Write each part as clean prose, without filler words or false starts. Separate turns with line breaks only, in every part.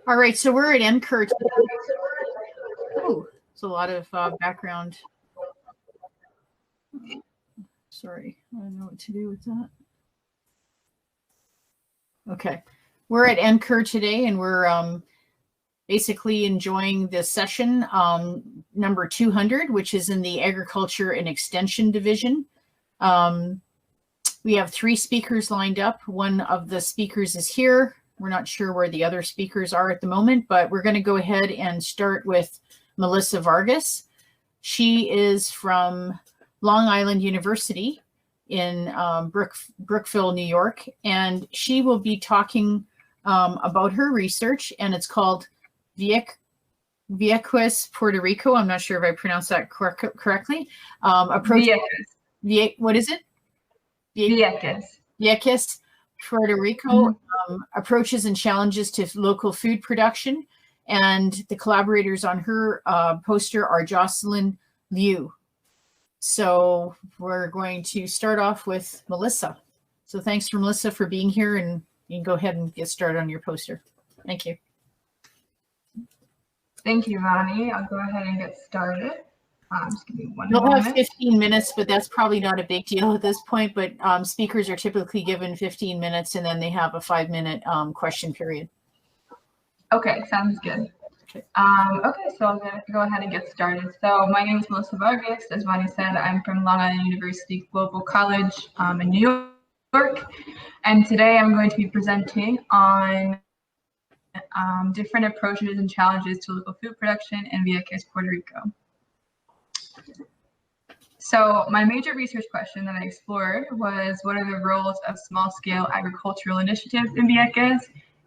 All right, so we're at NCUR. Oh, it's a lot of background. Sorry, I don't know what to do with that. Okay, we're at NCUR today, and we're basically enjoying this session number 200, which is in the Agriculture and Extension Division. We have 3 speakers lined up. One of the speakers is here. We're not sure where the other speakers are at the moment, but we're going to go ahead and start with Melissa Vargas. She is from Long Island University in Brookville, New York, and she will be talking about her research, and it's called Vieques, Puerto Rico. I'm not sure if I pronounced that correctly. What is it? Vieques, Puerto Rico, approaches and challenges to local food production. And the collaborators on her poster are Jocelyn Liu. So we're going to start off with Melissa. So thanks for Melissa for being here, and you can go ahead and get started on your poster. Thank you.
Thank you, Ronnie. I'll go ahead and get started. Just give me one
You'll
moment.
have 15 minutes, but that's probably not a big deal at this point. But speakers are typically given 15 minutes, and then they have a 5-minute question period.
Okay, sounds good.
Okay.
So I'm going to go ahead and get started. So my name is Melissa Vargas. As Ronnie said, I'm from Long Island University Global College in New York. And today I'm going to be presenting on different approaches and challenges to local food production in Vieques, Puerto Rico. So my major research question that I explored was, what are the roles of small-scale agricultural initiatives in Vieques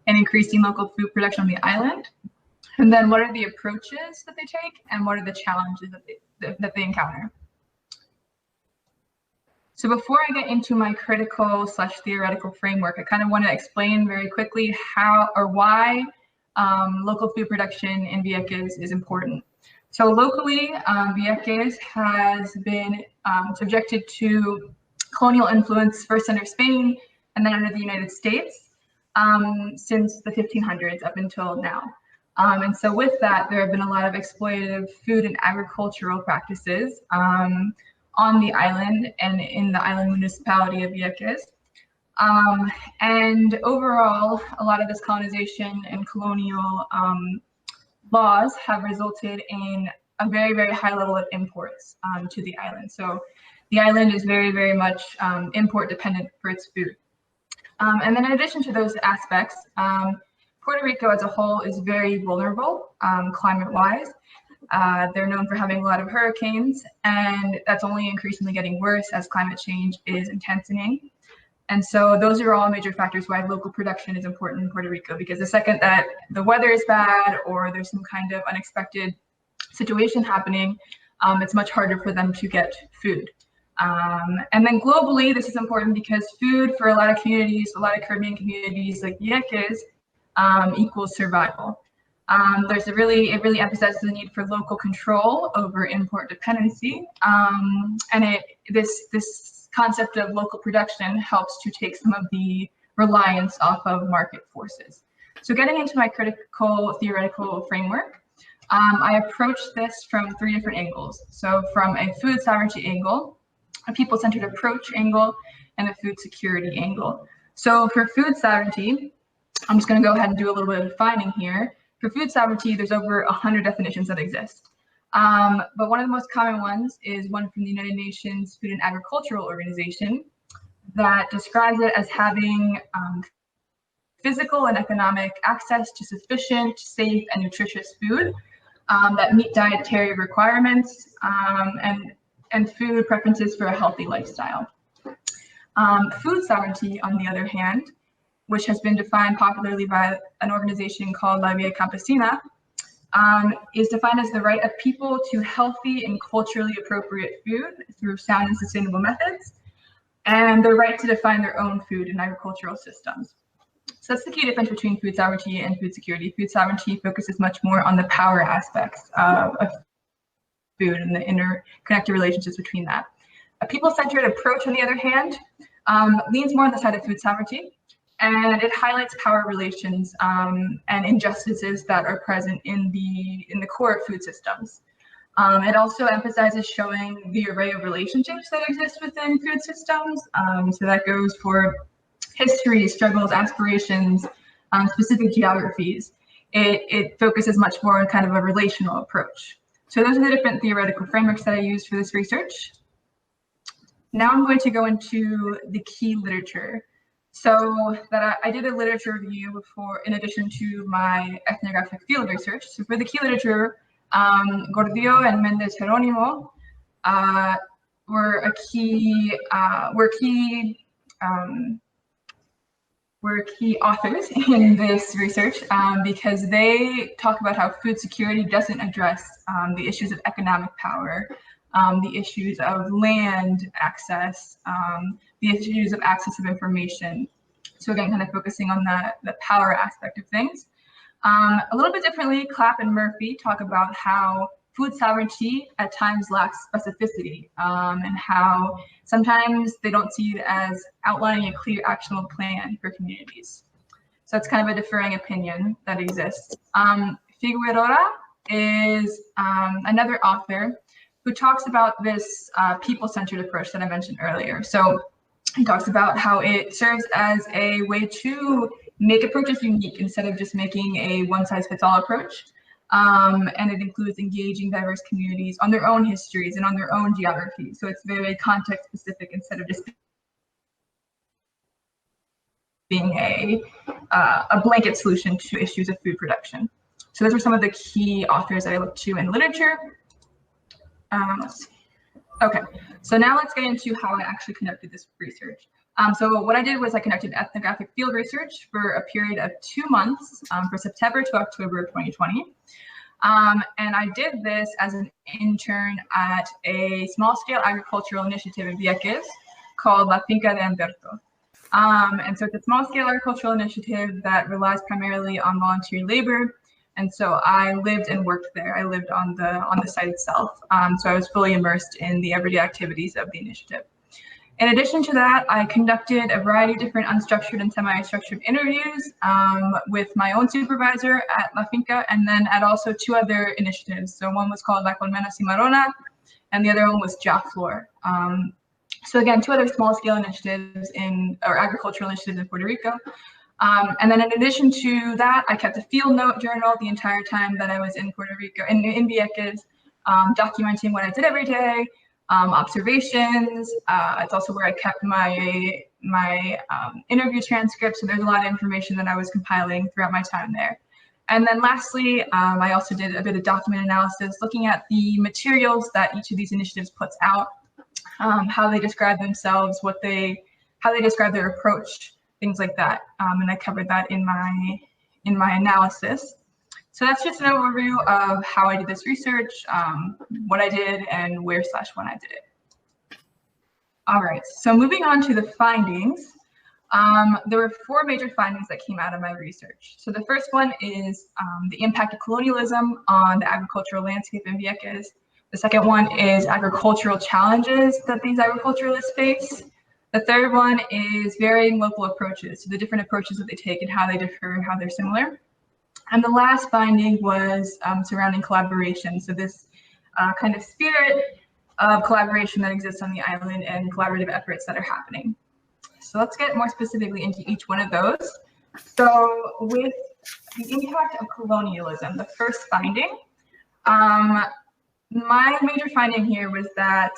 and increasing local food production on the island? And then what are the approaches that they take, and what are the challenges that they encounter? So before I get into my critical/theoretical framework, I kind of want to explain very quickly how or why local food production in Vieques is important. So locally, Vieques has been subjected to colonial influence, first under Spain and then under the United States since the 1500s up until now. And so with that, there have been a lot of exploitative food and agricultural practices on the island and in the island municipality of Vieques. And overall, a lot of this colonization and colonial laws have resulted in a very, very high level of imports to the island. So the island is very, very much import dependent for its food. And then in addition to those aspects, Puerto Rico as a whole is very vulnerable climate-wise. They're known for having a lot of hurricanes, and that's only increasingly getting worse as climate change is intensifying. And so those are all major factors why local production is important in Puerto Rico, because the second that the weather is bad or there's some kind of unexpected situation happening, it's much harder for them to get food. And then globally, this is important because food for a lot of communities, a lot of Caribbean communities like Vieques, equals survival. It really emphasizes the need for local control over import dependency. And this concept of local production helps to take some of the reliance off of market forces. So getting into my critical theoretical framework, I approach this from 3 different angles. So from a food sovereignty angle, a people-centered approach angle, and a food security angle. So for food sovereignty, I'm just going to go ahead and do a little bit of defining here. For food sovereignty, there's over 100 definitions that exist. But one of the most common ones is one from the United Nations Food and Agricultural Organization that describes it as having physical and economic access to sufficient, safe, and nutritious food that meet dietary requirements and food preferences for a healthy lifestyle. Food sovereignty, on the other hand, which has been defined popularly by an organization called La Via Campesina, is defined as the right of people to healthy and culturally appropriate food through sound and sustainable methods, and the right to define their own food and agricultural systems. So that's the key difference between food sovereignty and food security. Food sovereignty focuses much more on the power aspects of food and the interconnected relationships between that. A people-centered approach, on the other hand, leans more on the side of food sovereignty and it highlights power relations and injustices that are present in the core food systems. It also emphasizes showing the array of relationships that exist within food systems. So that goes for history, struggles, aspirations, specific geographies. It focuses much more on kind of a relational approach. So those are the different theoretical frameworks that I used for this research. Now I'm going to go into the key literature. So that I did a literature review before, in addition to my ethnographic field research. So for the key literature, Gordillo and Méndez Jerónimo were key authors in this research because they talk about how food security doesn't address the issues of economic power, the issues of land access, the issues of access of information. So again, kind of focusing on the power aspect of things. A little bit differently, Clapp and Murphy talk about how food sovereignty at times lacks specificity and how sometimes they don't see it as outlining a clear actionable plan for communities. So that's kind of a differing opinion that exists. Figueroa is another author who talks about this people-centered approach that I mentioned earlier. So he talks about how it serves as a way to make approaches unique instead of just making a one-size-fits-all approach. And it includes engaging diverse communities on their own histories and on their own geographies. So it's very context specific instead of just being a blanket solution to issues of food production. So those are some of the key authors that I looked to in literature. Let's see. Okay, so now let's get into how I actually conducted this research. So what I did was I conducted ethnographic field research for a period of 2 months, from September to October of 2020. And I did this as an intern at a small-scale agricultural initiative in Vieques called La Finca de Humberto. And so it's a small-scale agricultural initiative that relies primarily on volunteer labor. And so I lived and worked there. I lived on the site itself. So I was fully immersed in the everyday activities of the initiative. In addition to that, I conducted a variety of different unstructured and semi-structured interviews with my own supervisor at La Finca, and then at also 2 other initiatives. So one was called La Colmena Cimarrona, and the other one was Ja Flor. So again, 2 other small-scale initiatives or agricultural initiatives in Puerto Rico. And then in addition to that, I kept a field note journal the entire time that I was in Puerto Rico, in Vieques, documenting what I did every day, observations. It's also where I kept my interview transcript. So there's a lot of information that I was compiling throughout my time there. And then lastly, I also did a bit of document analysis, looking at the materials that each of these initiatives puts out, how they describe themselves, how they describe their approach, things like that. And I covered that in my analysis. So that's just an overview of how I did this research, what I did, and where/when I did it. All right, so moving on to the findings. There were 4 major findings that came out of my research. So the first one is the impact of colonialism on the agricultural landscape in Vieques. The second one is agricultural challenges that these agriculturalists face. The third one is varying local approaches, so the different approaches that they take and how they differ and how they're similar. And the last finding was surrounding collaboration. So this kind of spirit of collaboration that exists on the island and collaborative efforts that are happening. So let's get more specifically into each one of those. So with the impact of colonialism, the first finding, my major finding here was that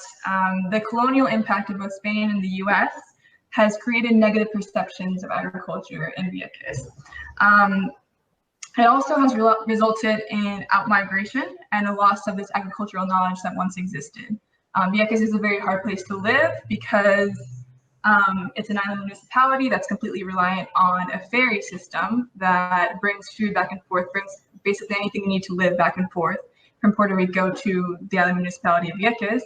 the colonial impact of both Spain and the US has created negative perceptions of agriculture in Vieques. It also has resulted in outmigration and a loss of this agricultural knowledge that once existed. Vieques is a very hard place to live because it's an island municipality that's completely reliant on a ferry system that brings food back and forth, brings basically anything you need to live back and forth from Puerto Rico to the island municipality of Vieques.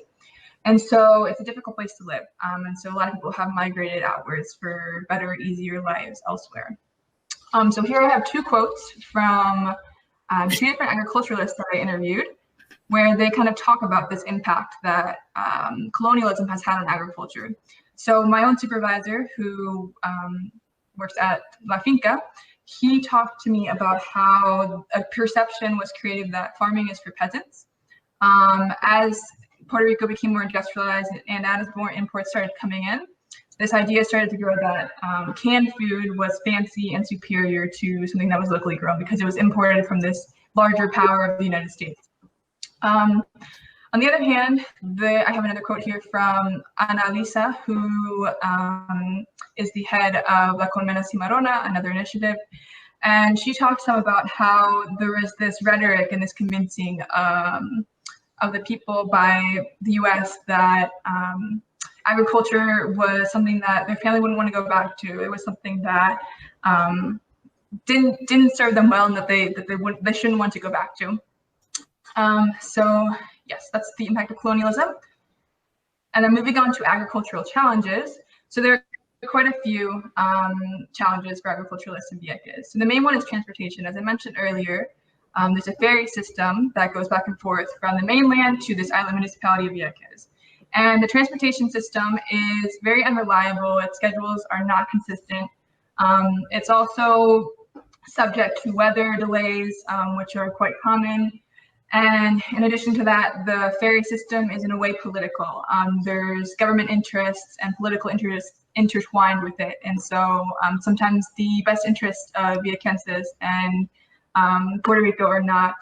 And so it's a difficult place to live. And so a lot of people have migrated outwards for better, easier lives elsewhere. So here I have 2 quotes from 2 different agriculturalists that I interviewed, where they kind of talk about this impact that colonialism has had on agriculture. So my own supervisor, who works at La Finca, he talked to me about how a perception was created that farming is for peasants. As Puerto Rico became more industrialized and as more imports started coming in, this idea started to grow that canned food was fancy and superior to something that was locally grown because it was imported from this larger power of the United States. On the other hand, I have another quote here from Ana Lisa, who is the head of La Colmena Cimarrona, another initiative. And she talked some about how there was this rhetoric and this convincing of the people by the US that agriculture was something that their family wouldn't want to go back to. It was something that didn't serve them well and that they shouldn't want to go back to. So yes, that's the impact of colonialism. And then moving on to agricultural challenges. So there are quite a few challenges for agriculturalists in Vieques. So the main one is transportation. As I mentioned earlier, there's a ferry system that goes back and forth from the mainland to this island municipality of Vieques. And the transportation system is very unreliable. Its schedules are not consistent. It's also subject to weather delays, which are quite common. And in addition to that, the ferry system is in a way political. There's government interests and political interests intertwined with it. And so sometimes the best interests of Viequenses and Puerto Rico are not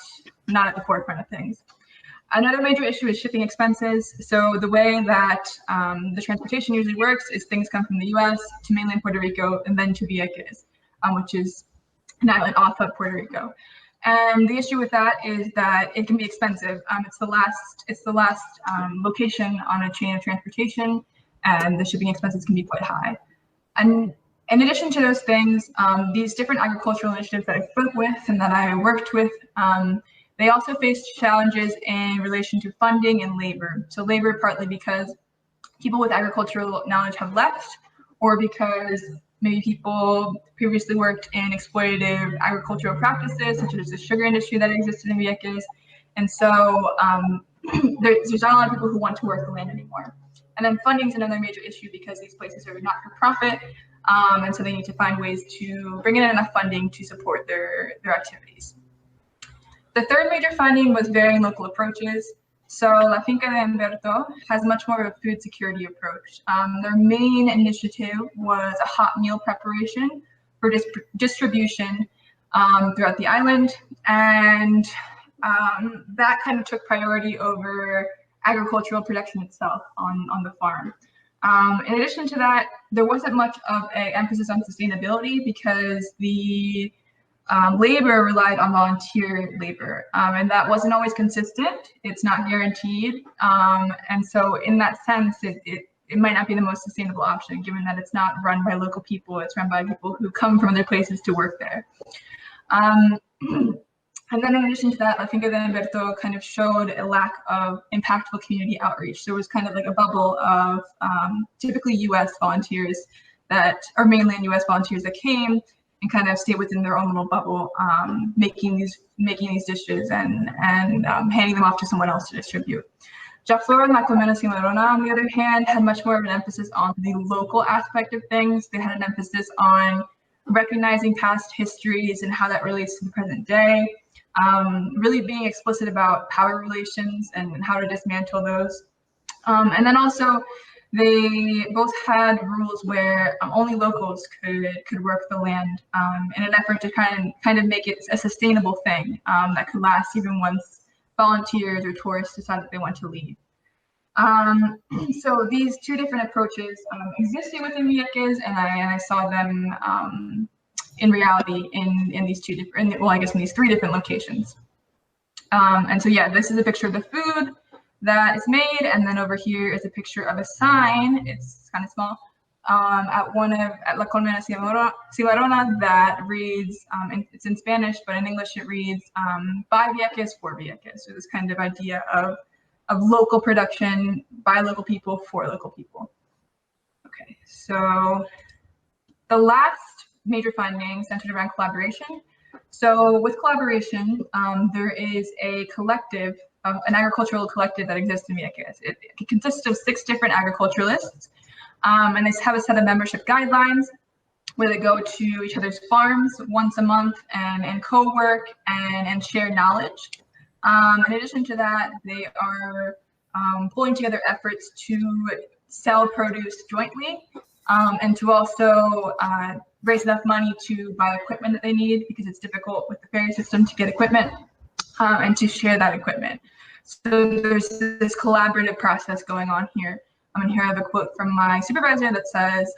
at the forefront of things. Another major issue is shipping expenses. So the way that the transportation usually works is things come from the US to mainland Puerto Rico and then to Vieques, which is an island off of Puerto Rico. And the issue with that is that it can be expensive. It's the last location on a chain of transportation, and the shipping expenses can be quite high. And in addition to those things, these different agricultural initiatives that I spoke with and that I worked with, they also faced challenges in relation to funding and labor. So labor partly because people with agricultural knowledge have left, or because maybe people previously worked in exploitative agricultural practices, such as the sugar industry that existed in Vieques. And so there's not a lot of people who want to work the land anymore. And then funding is another major issue because these places are not for profit. And so they need to find ways to bring in enough funding to support their activities. The third major finding was varying local approaches. So La Finca de Humberto has much more of a food security approach. Their main initiative was a hot meal preparation for distribution throughout the island. And that kind of took priority over agricultural production itself on the farm. In addition to that, there wasn't much of an emphasis on sustainability because the labor relied on volunteer labor, and that wasn't always consistent. It's not guaranteed. And so in that sense, it might not be the most sustainable option, given that it's not run by local people, it's run by people who come from other places to work there. And then in addition to that, La Finca de Humberto kind of showed a lack of impactful community outreach. So it was kind of like a bubble of typically US volunteers or mainland US volunteers that came and kind of stay within their own little bubble, making these dishes and handing them off to someone else to distribute. Jaflor and La Colmena Cimarrona, on the other hand, had much more of an emphasis on the local aspect of things. They had an emphasis on recognizing past histories and how that relates to the present day, really being explicit about power relations and how to dismantle those. And then also, they both had rules where only locals could work the land in an effort to kind of make it a sustainable thing that could last even once volunteers or tourists decide that they want to leave. So these two different approaches existed within Vieques, and I saw them in reality in these two different, well, I guess in these three different locations. And so yeah, this is a picture of the food that is made, and then over here is a picture of a sign. It's kind of small at La Colmena Cimarrona that reads, it's in Spanish, but in English it reads by Vieques for Vieques. So this kind of idea of local production by local people for local people. Okay, so the last major finding centered around collaboration. So with collaboration, there is a collective, an agricultural collective that exists in Vieques. It consists of 6 different agriculturalists, and they have a set of membership guidelines. where they go to each other's farms once a month and co-work and share knowledge. In addition to that, they are pulling together efforts to sell produce jointly and to also raise enough money to buy equipment that they need, because it's difficult with the ferry system to get equipment, and to share that equipment. So there's this collaborative process going on here. And here I have a quote from my supervisor that says,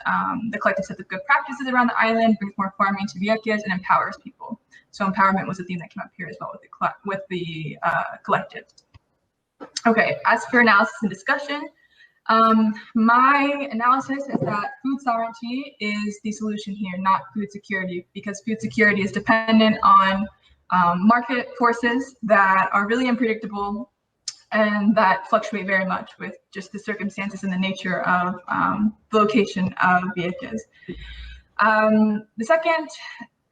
the collective sets of good practices around the island, brings more farming to Vieques, and empowers people. So empowerment was a theme that came up here as well with the collective. Okay, as for analysis and discussion, my analysis is that food sovereignty is the solution here, not food security, because food security is dependent on market forces that are really unpredictable and that fluctuate very much with just the circumstances and the nature of the location of Vieques. The second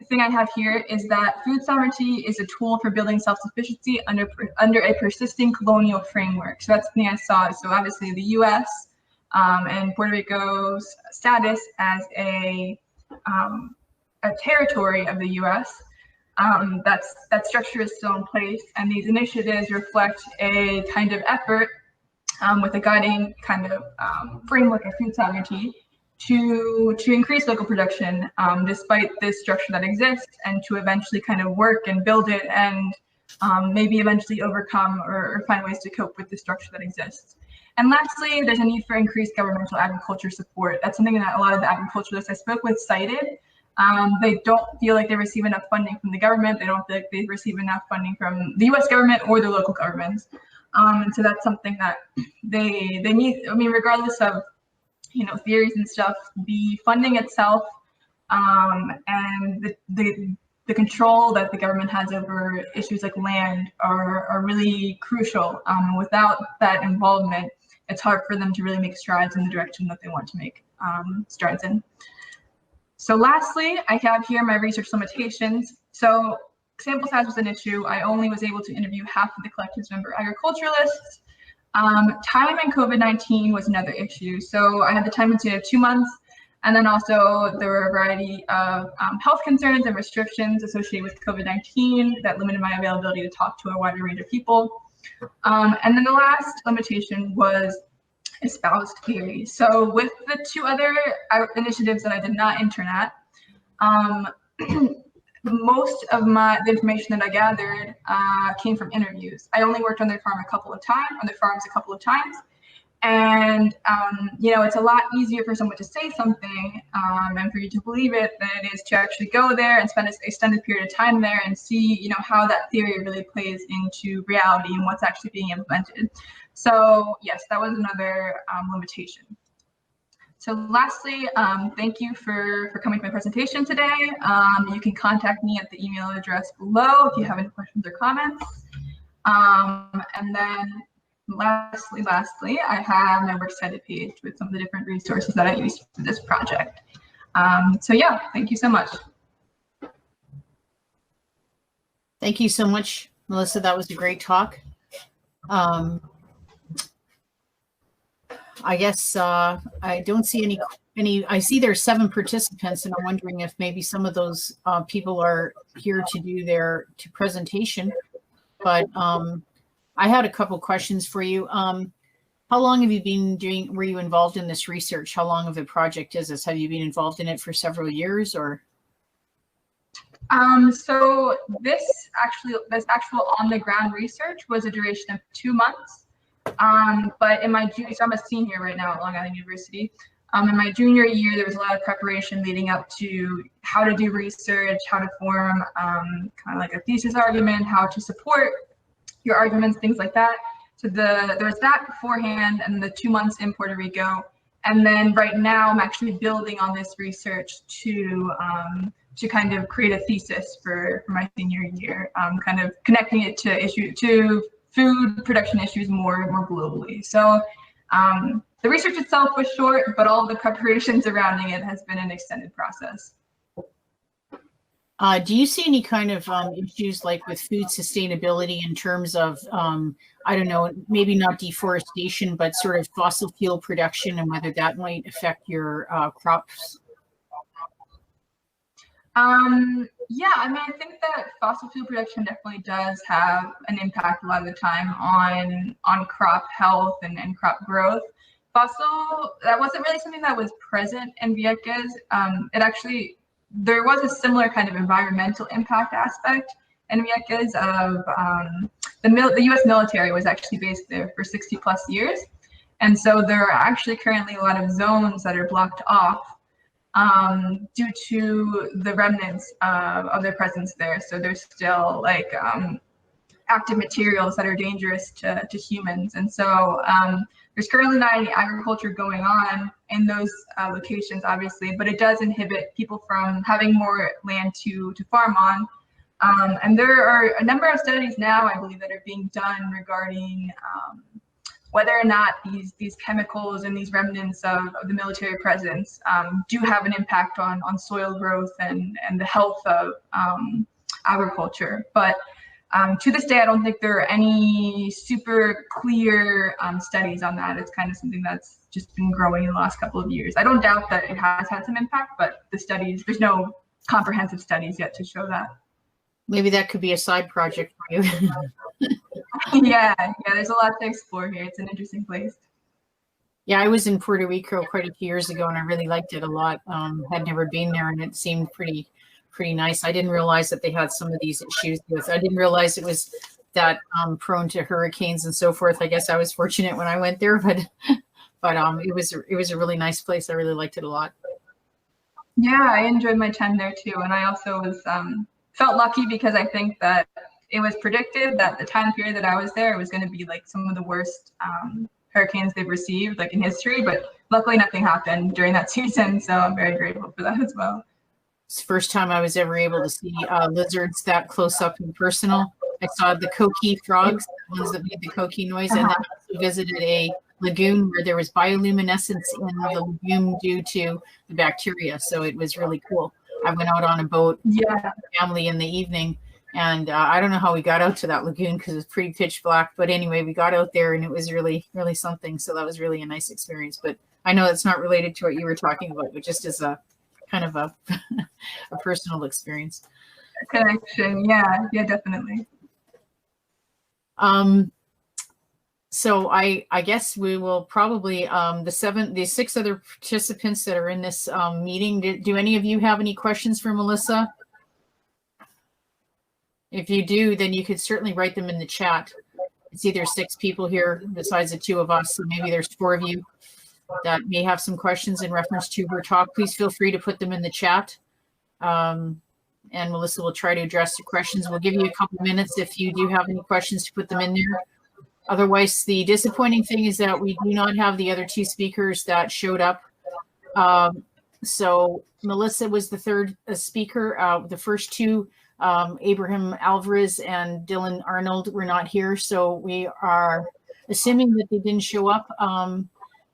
thing I have here is that food sovereignty is a tool for building self-sufficiency under a persisting colonial framework. So that's the thing I saw. So obviously the U.S. And Puerto Rico's status as a territory of the U.S. That structure is still in place, and these initiatives reflect a kind of effort with a guiding kind of framework of food sovereignty to increase local production despite this structure that exists, and to eventually kind of work and build it and maybe eventually overcome or find ways to cope with the structure that exists. And lastly, there's a need for increased governmental agriculture support. That's something that a lot of the agriculturalists I spoke with cited. They don't feel like they receive enough funding from the government. They don't feel like they receive enough funding from the U.S. government or the local governments. And so that's something that they need. I mean, regardless of theories and stuff, the funding itself and the control that the government has over issues like land are really crucial. Without that involvement, it's hard for them to really make strides in the direction that they want to make strides in. So lastly, I have here my research limitations. So sample size was an issue. I only was able to interview half of the collective's member agriculturalists. Time and COVID-19 was another issue. So I had the time into 2 months, and then also there were a variety of health concerns and restrictions associated with COVID-19 that limited my availability to talk to a wider range of people. And then the last limitation was espoused theory. So with the 2 other initiatives that I did not intern at, most of the information that I gathered came from interviews. I only worked on their farms a couple of times, and it's a lot easier for someone to say something and for you to believe it than it is to actually go there and spend an extended period of time there and see how that theory really plays into reality and what's actually being implemented. So yes, that was another limitation. So lastly, thank you for coming to my presentation today. You can contact me at the email address below if you have any questions or comments. And then lastly, I have my works cited page with some of the different resources that I used for this project. So yeah, thank you so much.
Thank you so much, Melissa. That was a great talk. I guess I don't see any. I see there's 7 participants, and I'm wondering if maybe some of those people are here to do their presentation. But I had a couple questions for you. How long have you been were you involved in this research? How long of a project is this? Have you been involved in it for several years, or?
So this actual on the ground research was a duration of 2 months. But in my junior, so I'm a senior right now at Long Island University. In my junior year, there was a lot of preparation leading up to how to do research, how to form kind of like a thesis argument, how to support your arguments, things like that. So there was that beforehand, and the 2 months in Puerto Rico. And then right now, I'm actually building on this research to kind of create a thesis for my senior year, kind of connecting it to food production issues more globally. So the research itself was short, but all the preparation surrounding it has been an extended process.
Do you see any kind of issues like with food sustainability in terms of, I don't know, maybe not deforestation, but sort of fossil fuel production and whether that might affect your crops?
Yeah, I mean, I think that fossil fuel production definitely does have an impact a lot of the time on crop health and crop growth. Fossil, that wasn't really something that was present in Vieques. It actually, there was a similar kind of environmental impact aspect in Vieques of the U.S. military was actually based there for 60 plus years. And so there are actually currently a lot of zones that are blocked off due to the remnants of their presence there. So there's still like active materials that are dangerous to humans. And so there's currently not any agriculture going on in those locations, obviously, but it does inhibit people from having more land to farm on. And there are a number of studies now, I believe, that are being done regarding whether or not these chemicals and these remnants of the military presence do have an impact on soil growth and the health of agriculture. But to this day, I don't think there are any super clear studies on that. It's kind of something that's just been growing in the last couple of years. I don't doubt that it has had some impact, but the studies, there's no comprehensive studies yet to show that.
Maybe that could be a side project for you.
Yeah, there's a lot to explore here. It's an interesting place.
Yeah, I was in Puerto Rico quite a few years ago, and I really liked it a lot. Had never been there, and it seemed pretty nice. I didn't realize that they had some of these issues with. I didn't realize it was that prone to hurricanes and so forth. I guess I was fortunate when I went there, but it was a really nice place. I really liked it a lot.
Yeah, I enjoyed my time there too, and I also was felt lucky because I think that it was predicted that the time period that I was there, it was going to be like some of the worst hurricanes they've received like in history, but luckily nothing happened during that season. So I'm very grateful for that as well.
It's the first time I was ever able to see lizards that close up and personal. I saw the coqui frogs, the ones that made the coqui noise, and then I also visited a lagoon where there was bioluminescence in the lagoon due to the bacteria. So it was really cool. I went out on a boat with my family in the evening, and I don't know how we got out to that lagoon because it was pretty pitch black. But anyway, we got out there and it was really, really something. So that was really a nice experience. But I know it's not related to what you were talking about, but just as a kind of a personal experience.
Connection. Yeah, definitely.
So I guess we will probably the 6 other participants that are in this meeting. Do any of you have any questions for Melissa? If you do, then you could certainly write them in the chat. It's either 6 people here besides the 2 of us, so maybe there's 4 of you that may have some questions in reference to her talk. Please feel free to put them in the chat. And Melissa will try to address the questions. We'll give you a couple minutes if you do have any questions to put them in there. Otherwise, the disappointing thing is that we do not have the other 2 speakers that showed up. So Melissa was the 3rd speaker. The first 2, Abraham Alvarez and Dylan Arnold, were not here. So we are assuming that they didn't show up.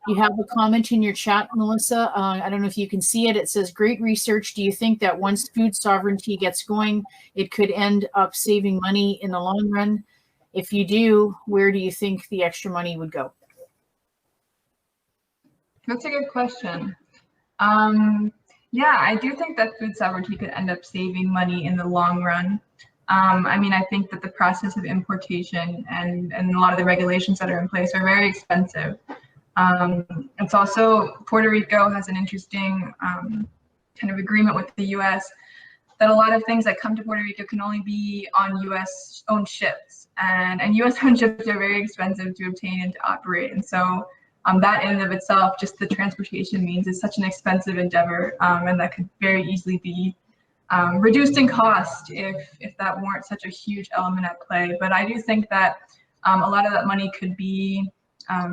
You have a comment in your chat, Melissa. I don't know if you can see it. It says, great research. Do you think that once food sovereignty gets going, it could end up saving money in the long run? If you do, where do you think the extra money would go?
That's a good question. Yeah, I do think that food sovereignty could end up saving money in the long run. I mean, I think that the process of importation and a lot of the regulations that are in place are very expensive. It's also, Puerto Rico has an interesting kind of agreement with the US that a lot of things that come to Puerto Rico can only be on US owned ships, and US owned ships are very expensive to obtain and to operate. And so that in and of itself, just the transportation means is such an expensive endeavor, and that could very easily be reduced in cost if that weren't such a huge element at play. But I do think that a lot of that money could be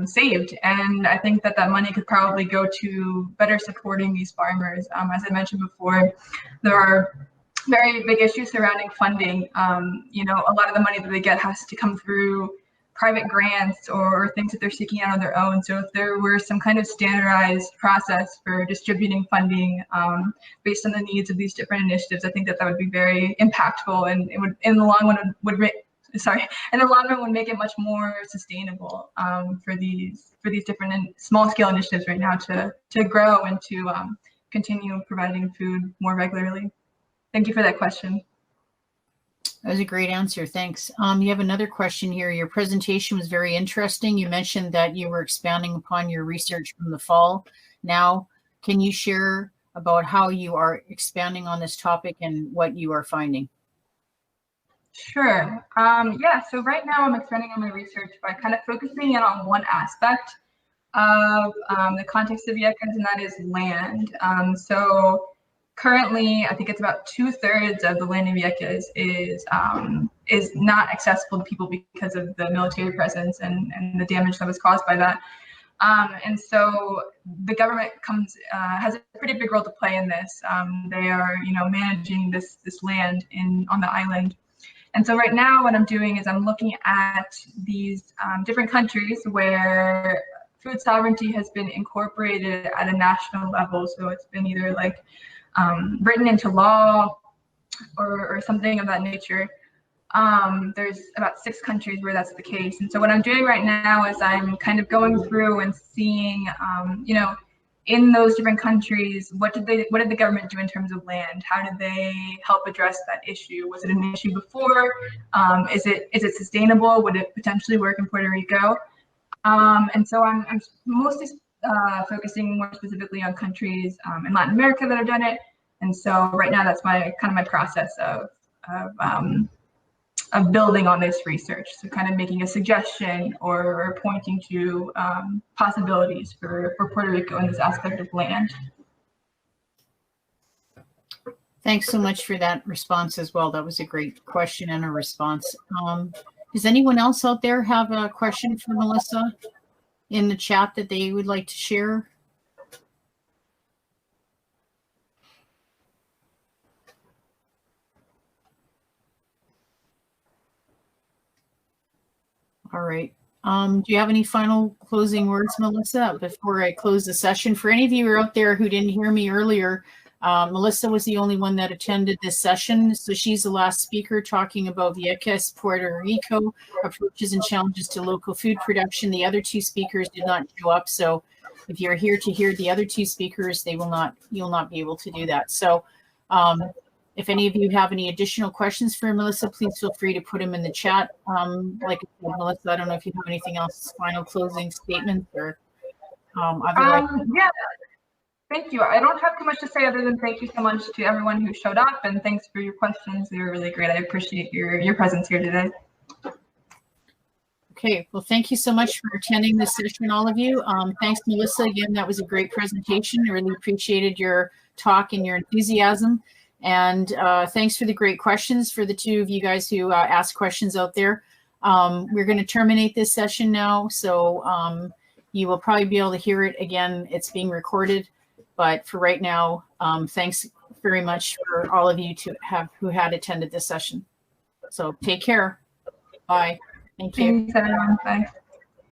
saved, and I think that money could probably go to better supporting these farmers. As I mentioned before, there are very big issues surrounding funding. You know, a lot of the money that they get has to come through private grants or things that they're seeking out on their own. So if there were some kind of standardized process for distributing funding based on the needs of these different initiatives, I think that would be very impactful, and it would, in the long run, would make it much more sustainable for these different and small scale initiatives right now to grow and to continue providing food more regularly. Thank you for that question.
That was a great answer. Thanks. You have another question here. Your presentation was very interesting. You mentioned that you were expanding upon your research from the fall. Now, can you share about how you are expanding on this topic and what you are finding?
Sure. Yeah, so right now I'm expanding on my research by kind of focusing in on one aspect of the context of Yekas, and that is land. So currently, I think it's about 2/3 of the land of Yekas is not accessible to people because of the military presence and the damage that was caused by that. And so the government has a pretty big role to play in this. They are, managing this land on the island. And so right now what I'm doing is I'm looking at these different countries where food sovereignty has been incorporated at a national level. So it's been either like written into law or something of that nature. There's about 6 countries where that's the case. And so what I'm doing right now is I'm kind of going through and seeing, in those different countries, what did the government do in terms of land? How did they help address that issue? Was it an issue before? Is it sustainable? Would it potentially work in Puerto Rico? And so I'm mostly focusing more specifically on countries in Latin America that have done it. And so right now that's my process of building on this research. So kind of making a suggestion or pointing to possibilities for Puerto Rico in this aspect of land.
Thanks so much for that response as well. That was a great question and a response. Does anyone else out there have a question for Melissa in the chat that they would like to share? All right. Do you have any final closing words, Melissa, before I close the session? For any of you out there who didn't hear me earlier, Melissa was the only one that attended this session. So she's the last speaker talking about Vieques, Puerto Rico, approaches and challenges to local food production. The other 2 speakers did not show up. So if you're here to hear the other 2 speakers, you'll not be able to do that. So if any of you have any additional questions for Melissa, please feel free to put them in the chat. Like I said, Melissa, I don't know if you have anything else, final closing statements or otherwise.
Yeah, thank you. I don't have too much to say other than thank you so much to everyone who showed up, and thanks for your questions. They were really great. I appreciate your presence here today.
Okay, well, thank you so much for attending this session, all of you. Thanks, Melissa. Again, that was a great presentation. I really appreciated your talk and your enthusiasm. And thanks for the great questions for the 2 of you guys who asked questions out there. We're going to terminate this session now. So you will probably be able to hear it again. It's being recorded. But for right now, thanks very much for all of you who had attended this session. So take care. Bye. Thank you.
Thanks, everyone. Bye.